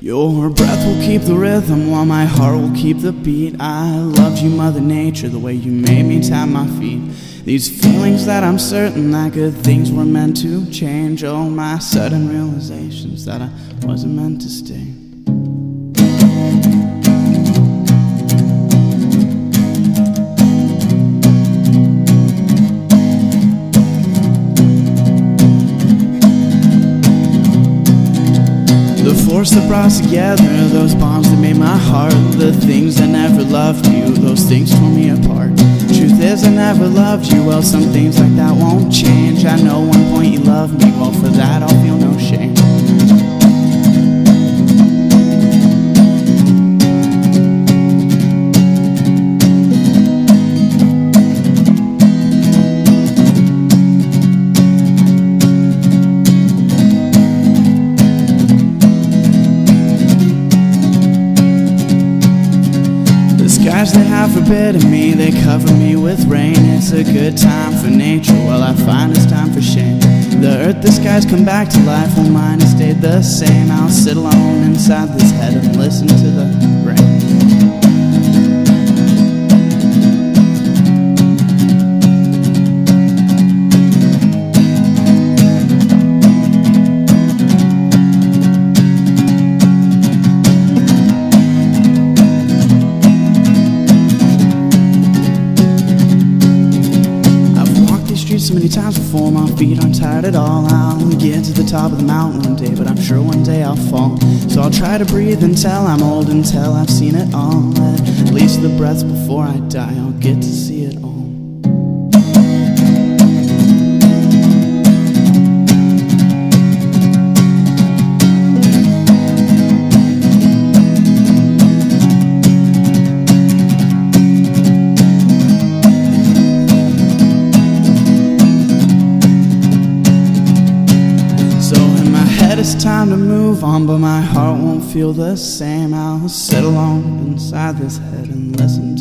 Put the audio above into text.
Your breath will keep the rhythm while my heart will keep the beat. I loved you, Mother Nature, the way you made me tap my feet. These feelings that I'm certain that good things were meant to change. Oh, my sudden realizations that I wasn't meant to stay. The force that brought us together, those bonds that made my heart, the things that never loved you, those things tore me apart. Truth is I never loved you, well some things like that won't change. I know one point you loved me, well for that I'll feel no shame. Skies they have forbidden me, they cover me with rain. It's a good time for nature, well I find it's time for shame. The earth, the skies come back to life, while mine has stayed the same. I'll sit alone inside this head and listen to the rain. So many times before, my feet aren't tired at all. I'll get to the top of the mountain one day, but I'm sure one day I'll fall. So I'll try to breathe until I'm old, until I've seen it all. At least the breaths before I die, I'll get to see it all. It's time to move on, but my heart won't feel the same. I'll sit alone inside this head and listen